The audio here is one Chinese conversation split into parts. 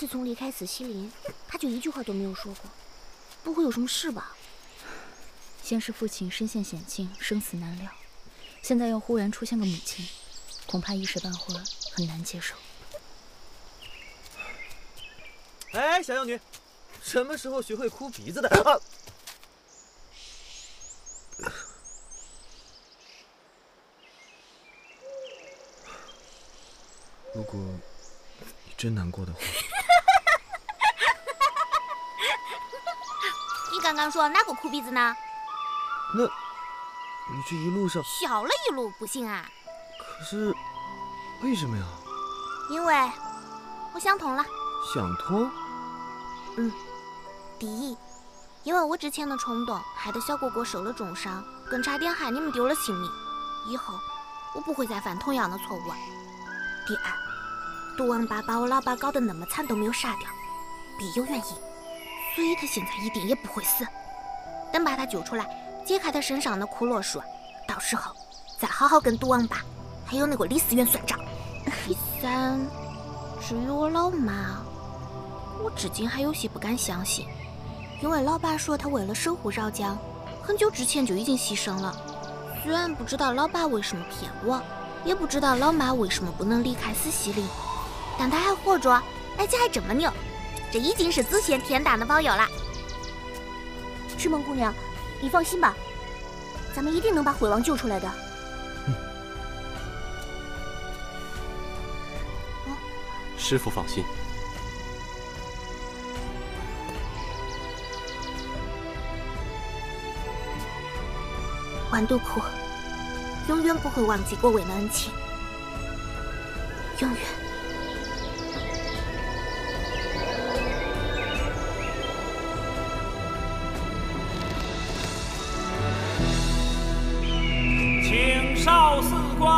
自从离开死西林，他就一句话都没有说过。不会有什么事吧？先是父亲身陷险境，生死难料，现在又忽然出现个母亲，恐怕一时半会儿很难接受。哎，小妖女，什么时候学会哭鼻子的？啊！如果你真难过的话，你刚刚说哪个哭鼻子呢？那你这一路上小了一路，不信啊？可是为什么呀？因为我想通了。想通？第一，因为我之前的冲动害得小果果受了重伤，更差点害你们丢了性命。以后我不会再犯同样的错误。第二，毒王八把我老爸搞得那么惨都没有杀掉，必有原因，所以他现在一定也不会死。等把他救出来，解开他身上的骷髅术，到时候再好好跟毒王八还有那个李思源算账。第三，至于我老妈，我至今还有些不敢相信，因为老爸说他为了守护饶江，很久之前就已经牺牲了。虽然不知道老爸为什么骗我，也不知道老妈为什么不能离开死西林，但他还活着，而且还这么牛，这已经是子羡天大的保佑了。赤梦姑娘，你放心吧，咱们一定能把毁王救出来的。师父放心。万杜库永远不会忘记过伟的恩情，永远。请少司官。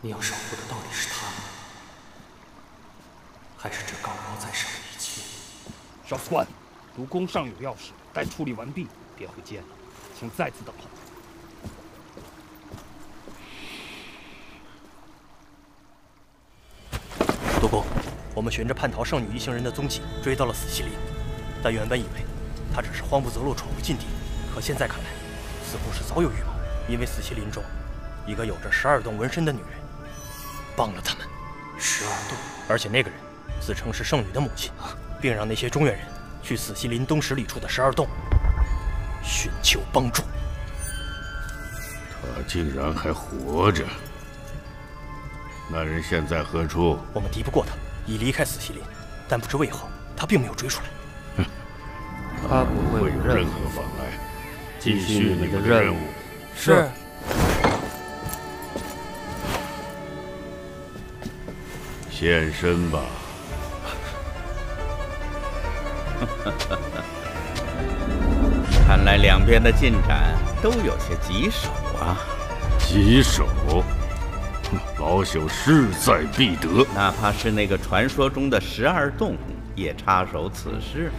你要守护的到底是他，还是这高高在上的一切？少司官，毒宫尚有要事，待处理完毕便会见，请再次等候。毒宫，我们循着叛逃圣女一行人的踪迹追到了死西林，但原本以为他只是慌不择路闯入禁地，可现在看来，似乎是早有预谋。因为死西林中，一个有着12洞纹身的女人帮了他们。12洞，而且那个人自称是圣女的母亲，并让那些中原人去死西林东10里处的12洞寻求帮助。他竟然还活着！那人现在何处？我们敌不过他，已离开死西林，但不知为何他并没有追出来。他不会有任何妨碍。继续你们的任务。是。现身吧。看来两边的进展都有些棘手啊。棘手？老朽势在必得。哪怕是那个传说中的12洞，也插手此事。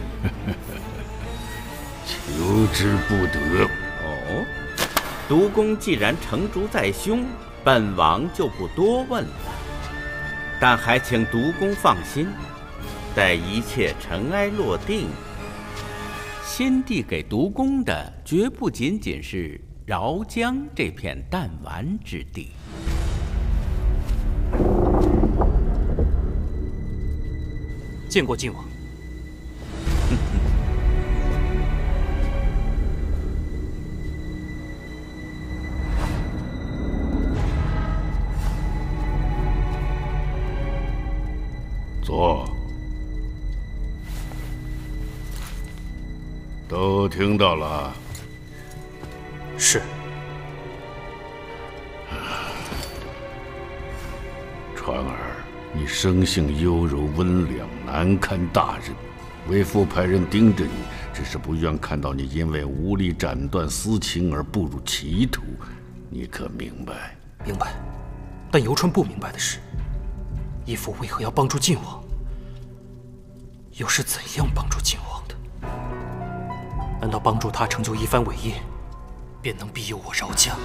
求之不得。哦，毒宫既然成竹在胸，本王就不多问了。但还请毒宫放心，待一切尘埃落定，先帝给毒宫的绝不仅仅是饶江这片弹丸之地。见过晋王。坐。都听到了。是。川儿，你生性优柔温良，难堪大任。为父派人盯着你，只是不愿看到你因为无力斩断私情而步入歧途。你可明白？明白。但游川不明白的是，义父为何要帮助晋王？又是怎样帮助晋王的？难道帮助他成就一番伟业，便能庇佑我饶江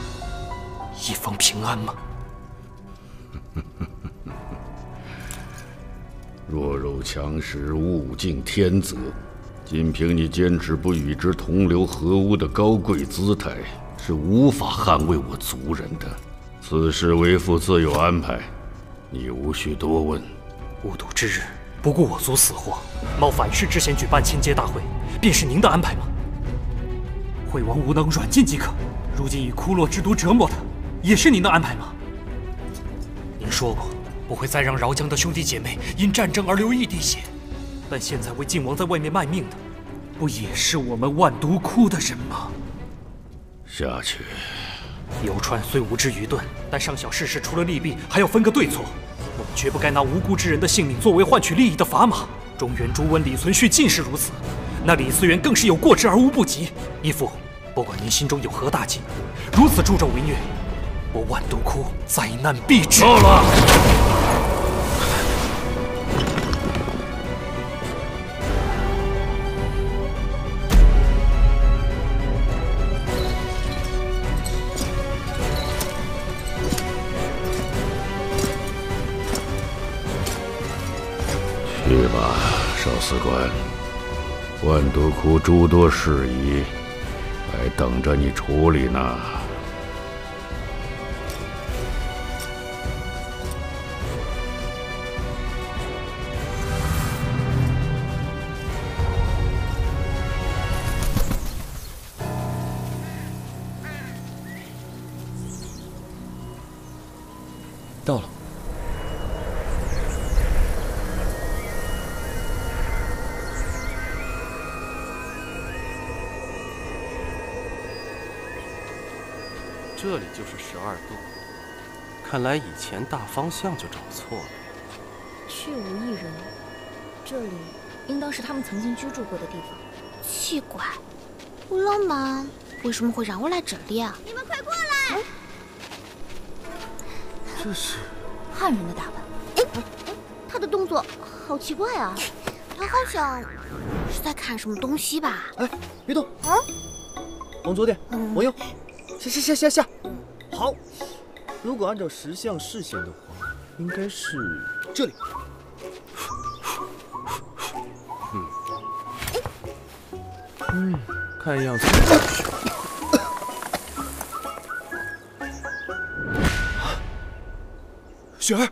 一方平安吗？弱肉强食，物竞天择。仅凭你坚持不与之同流合污的高贵姿态，是无法捍卫我族人的。此事为父自有安排，你无需多问。无睹之日，不顾我族死活，冒反世之嫌举办迁接大会，便是您的安排吗？惠王无能软禁即可，如今以骷髅之毒折磨他，也是您的安排吗？您说过不会再让饶江的兄弟姐妹因战争而流一滴血，但现在为靖王在外面卖命的，不也是我们万毒窟的人吗？下去。游川虽无知愚钝，但上小事时除了利弊，还要分个对错。我们绝不该拿无辜之人的性命作为换取利益的砝码。中原朱温、李存勖尽是如此，那李嗣源更是有过之而无不及。义父，不管您心中有何大计，如此助纣为虐，我万毒窟灾难必至。够了！去吧，少司官，万毒窟诸多事宜还等着你处理呢。到了。这里就是12渡，看来以前大方向就找错了。去无一人，这里应当是他们曾经居住过的地方。奇怪，我老妈为什么会让我来这里啊？你们快过来！这是汉人的打扮。他的动作好奇怪啊！他好像是在看什么东西吧？哎，别动！啊，往左点，往右，下。好，如果按照石像视线的话，应该是这里。看样子。雪儿。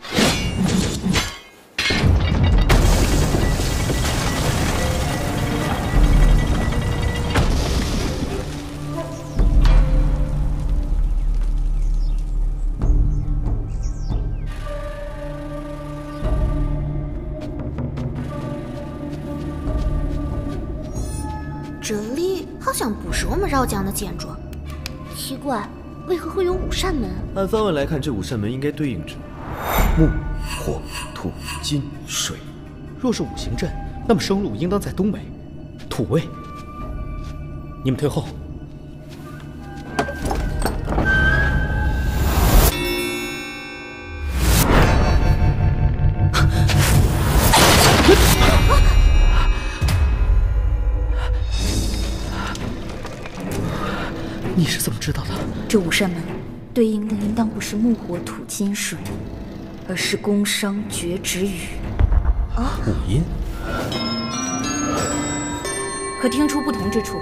这里好像不是我们饶江的建筑，奇怪，为何会有5扇门？按方位来看，这5扇门应该对应着木、火、土、金、水。若是5行阵，那么生路应当在东北，土位。你们退后。你是怎么知道的？这5扇门对应的应当不是木、火、土、金、水，而是宫商角徵羽。5音，可听出不同之处？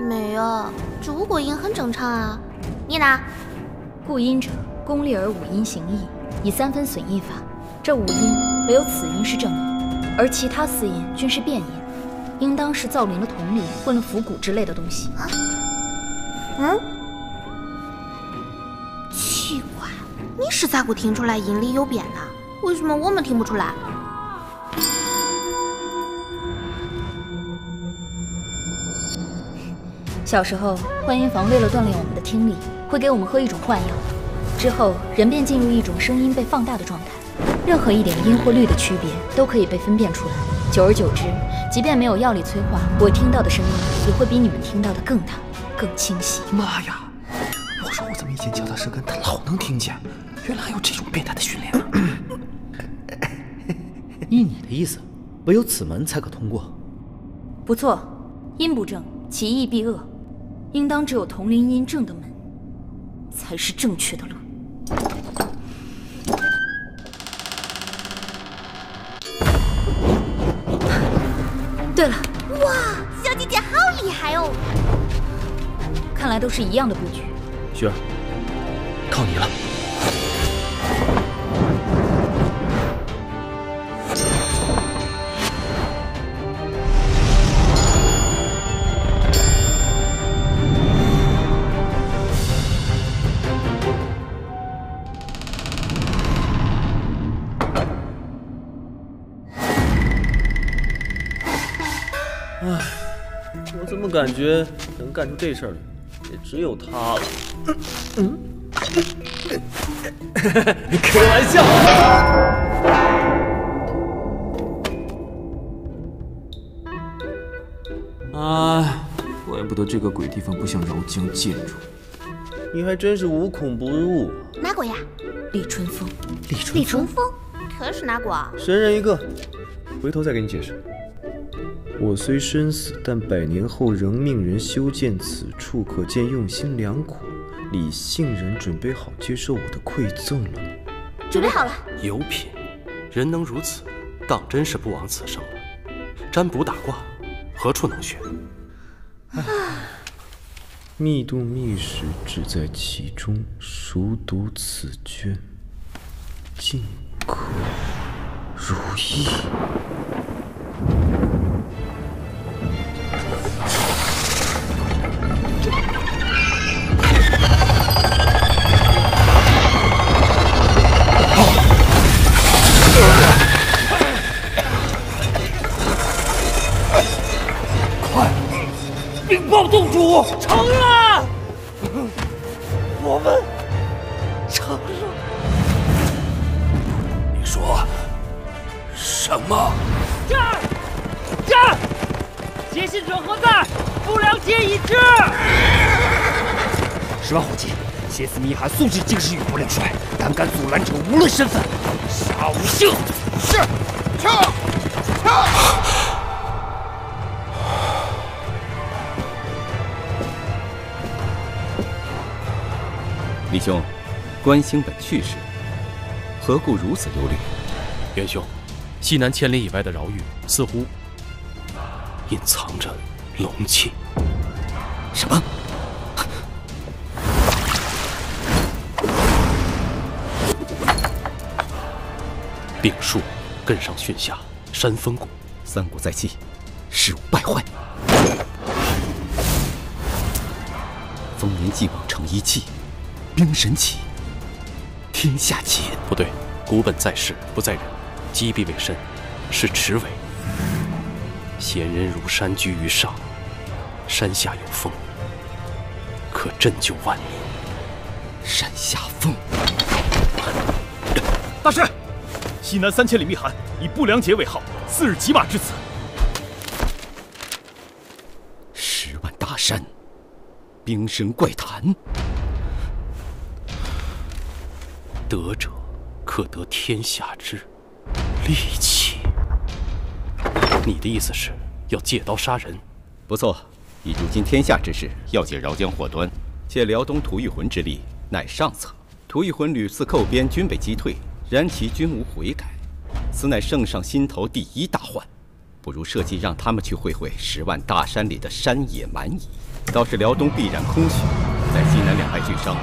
没有，这5个音很正常啊。你呢？故音者，功利而5音形异，以3分损益法。这5音唯有此音是正音，而其他4音均是变音，应当是造林了铜铃，混了符骨之类的东西。奇怪，你是咋个听出来音里有变的？为什么我们听不出来？小时候，幻音房为了锻炼我们的听力，会给我们喝一种幻药，之后人便进入一种声音被放大的状态，任何一点音或律的区别都可以被分辨出来。久而久之，即便没有药力催化，我听到的声音也会比你们听到的更大、更清晰。妈呀！我说我怎么以前脚踏舌根，他老能听见？原来还有这种变态的训练啊！依你的意思，唯有此门才可通过。不错，音不正，其意必恶。应当只有统领嬴政的门，才是正确的路。对了，哇，小姐姐好厉害哦！看来都是一样的布局。雪儿，靠你了。唉，我怎么感觉能干出这事儿来，也只有他了。开玩笑。啊，怪不得这个鬼地方不像饶江建筑。你还真是无孔不入啊！哪个呀？李春风。李春风，他是哪个啊？神人一个，回头再给你解释。我虽身死，但100年后仍命人修建此处，可见用心良苦。李姓人准备好接受我的馈赠了吗？准备好了。有品，人能如此，当真是不枉此生了。占卜打卦，何处能学？密度密史只在其中，熟读此卷，尽可如意。禀报洞主，成了！我们成了。你说什么？这儿，接信者何在？不良皆已至。10万火急，挟持密函速至京师与不良帅，胆敢阻拦者，无论身份，杀无赦。是，撤。李兄，关兴本去世，何故如此忧虑？元兄，西南千里以外的饶域似乎隐藏着龙气。什么？丙树根上训下，山峰谷，三谷在气，事物败坏。丰年祭往成一气。兵神起，天下起。不对，古本在世不在人，击毙为身，是池尾。贤人如山居于上，山下有风，可镇救万民。山下风。大师，西南3000里密函以不良节为号，4日骑马至此。10万大山，兵神怪谈。得者可得天下之利器。你的意思是要借刀杀人？不错，以如今天下之势，要解饶江祸端，借辽东吐谷浑之力，乃上策。吐谷浑屡次寇边，均被击退，然其均无悔改，此乃圣上心头第一大患。不如设计让他们去会会10万大山里的山野蛮夷，倒是辽东必然空虚。在西南两败俱伤，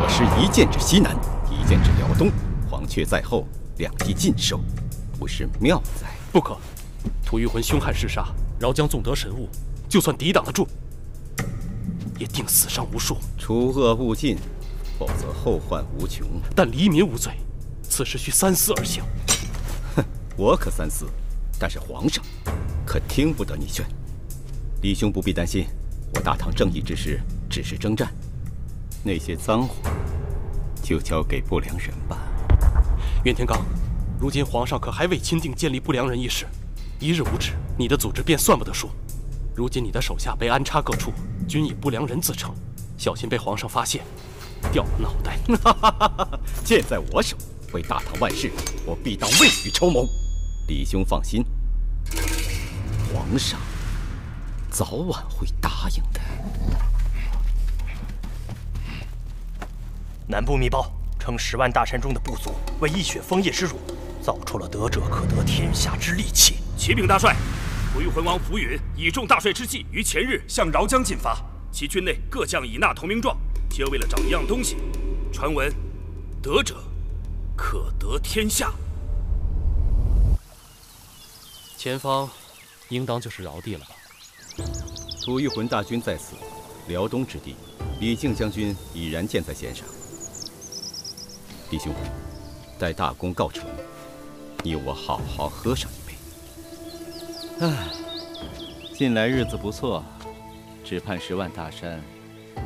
我师一剑指西南，一剑指辽东，黄雀在后，两地尽收，不是妙哉？不可，吐谷浑凶悍嗜杀，饶江纵得神物，就算抵挡得住，也定死伤无数。除恶务尽，否则后患无穷。但黎民无罪，此事需三思而行。哼，我可三思，但是皇上可听不得你劝。李兄不必担心，我大唐正义之士只是征战，那些脏活就交给不良人吧。袁天罡，如今皇上可还未钦定建立不良人一事，一日无止，你的组织便算不得数。如今你的手下被安插各处，均以不良人自称，小心被皇上发现，掉了脑袋。剑在我手，为大唐万事，我必当未雨绸缪。李兄放心，皇上早晚会答应的。南部密报称10万大山中的部族为一雪枫叶之辱，造出了得者可得天下之利器。启禀大帅，吐谷浑王符允倚重大帅之计，于前日向饶江进发，其军内各将已纳投名状，皆为了找一样东西。传闻，得者可得天下。前方应当就是饶地了吧？吐谷浑大军在此，辽东之地，李靖将军已然箭在弦上。弟兄，待大功告成，你我好好喝上一杯。唉，近来日子不错，只盼10万大山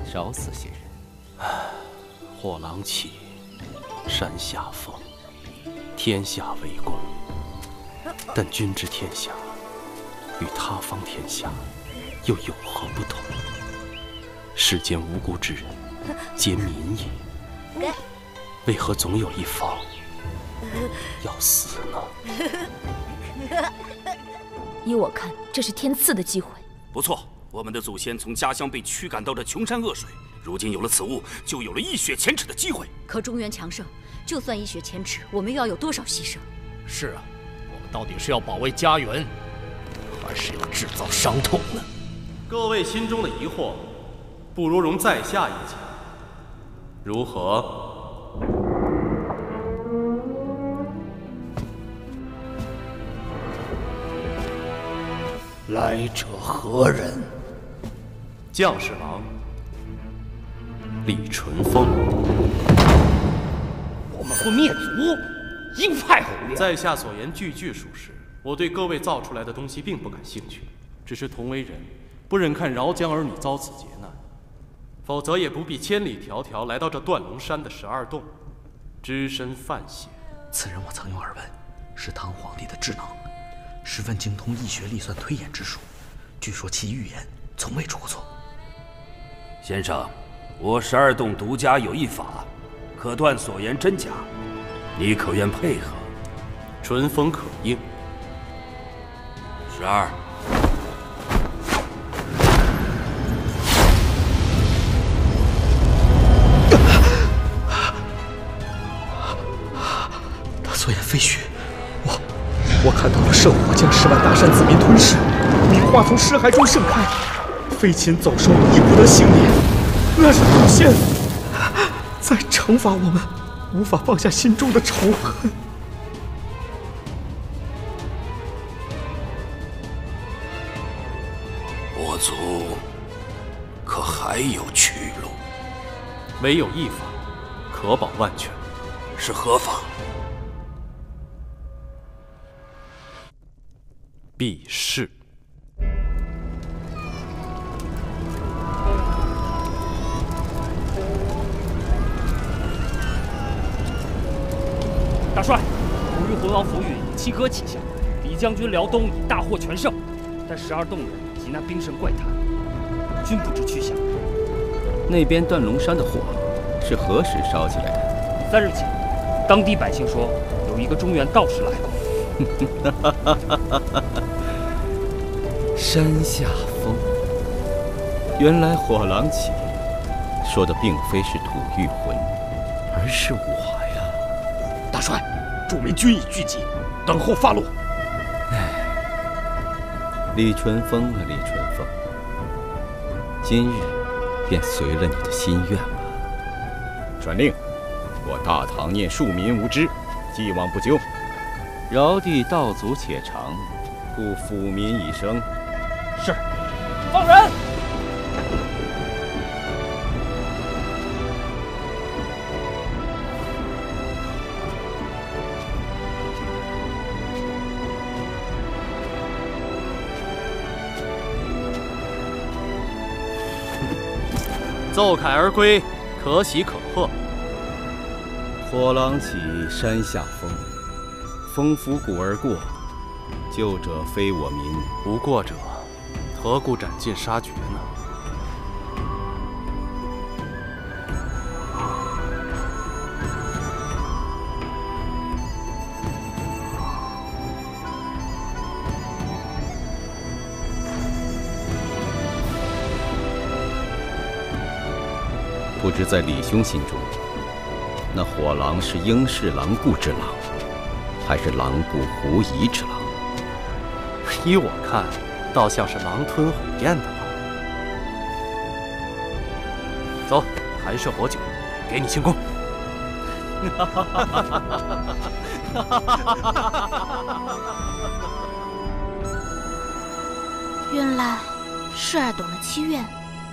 少死些人。火狼起，山下风，天下为公。但君之天下与他方天下又有何不同？世间无辜之人皆民也，为何总有一方要死呢？依我看，这是天赐的机会。不错，我们的祖先从家乡被驱赶到这穷山恶水，如今有了此物，就有了一雪前耻的机会。可中原强盛，就算一雪前耻，我们又要有多少牺牲？是啊，我们到底是要保卫家园，还是要制造伤痛呢？各位心中的疑惑，不如容在下一讲，如何？来者何人？将士郎李淳风。我们会灭族，鹰派侯烈。在下所言句句属实，我对各位造出来的东西并不感兴趣，只是同为人，不忍看饶江儿女遭此劫难，否则也不必千里迢迢来到这断龙山的12洞，只身犯险。此人我曾有耳闻，是唐皇帝的智囊，十分精通易学历算推演之术，据说其预言从未出过错。先生，我12洞独家有一法，可断所言真假，你可愿配合？淳风可应。12。他所言非虚，我看到了圣火将10万大山子民吞噬，名花从尸骸中盛开，飞禽走兽亦不得幸免。那是祖先在惩罚我们，无法放下心中的仇恨。我族可还有去路？唯有一法，可保万全。是何法？避世。大帅，吐谷浑王符允欺戈起下，李将军辽东已大获全胜，但12洞人及那兵神怪谈，均不知去向。那边断龙山的火是何时烧起来的？3日前，当地百姓说有一个中原道士来了。山下风，原来火狼起说的并非是吐谷浑，而是我呀！大帅，众民均已聚集，等候发落。李淳风啊，李淳风，今日便随了你的心愿吧。传令，我大唐念庶民无知，既往不咎。饶地道阻且长，故抚民以生。是，放人！奏凯而归，可喜可贺。火狼起，山下风，风拂谷而过，救者非我民，无过者，何故斩尽杀绝呢？不知在李兄心中，那火狼是应氏狼顾之狼，还是狼顾狐疑之狼？依我看，倒像是狼吞虎咽的狼。走，寒舍薄酒，给你庆功。原来12洞的起源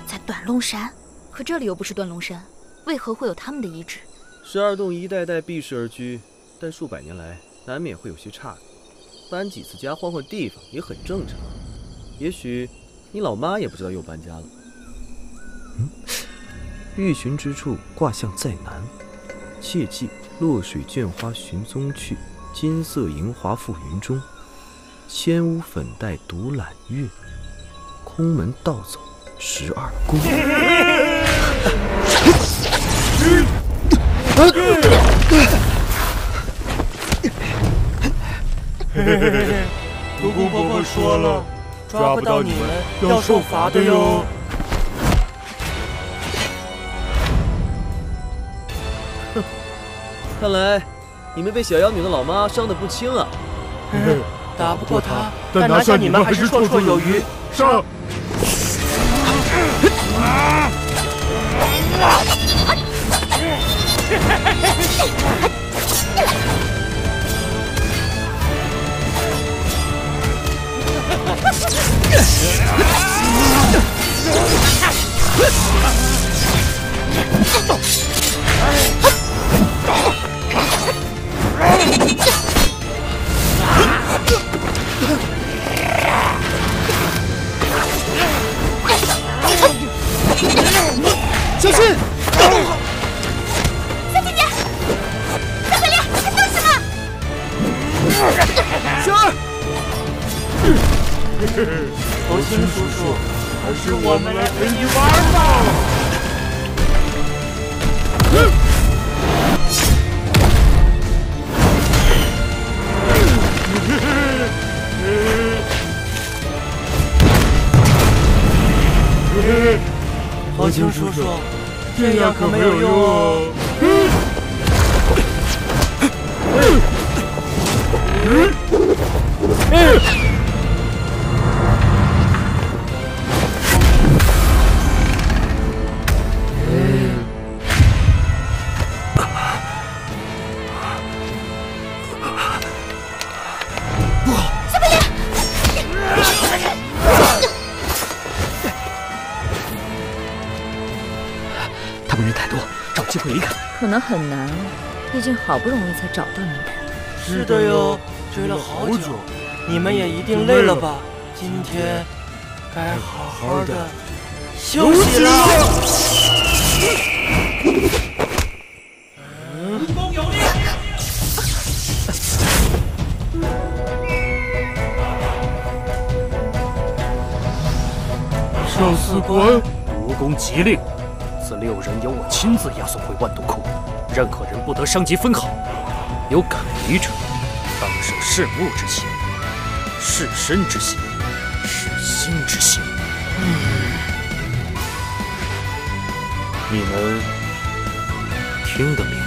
在断龙山，可这里又不是断龙山，为何会有他们的遗址？12洞一代代避世而居，但数百年来难免会有些岔路，搬几次家换换地方也很正常。也许你老妈也不知道又搬家了。欲寻之处，卦象在南，切记落水绢花寻踪去，金色银华覆云中，千屋粉黛独揽月，空门盗走12宫。独孤伯伯说了，抓不到你们要受罚的哟。哼，看来你们被小妖女的老妈伤得不轻啊。打不过她，但拿下你们还是绰绰有余。上！小心！小姐姐，小可怜，你干什么？小二，头星叔叔，还是我们来陪你玩吧。头星叔叔，这样可没有用哦。机会离开，可能很难，毕竟好不容易才找到你们。是的哟，追了好久，你们也一定累了吧？今天该好好的休息了。武功有力！少司官，独攻急令。此6人由我亲自押送回万毒窟，任何人不得伤及分毫。有敢违者，当受弑物之刑、弑身之刑、弑心之刑。你们听得明白？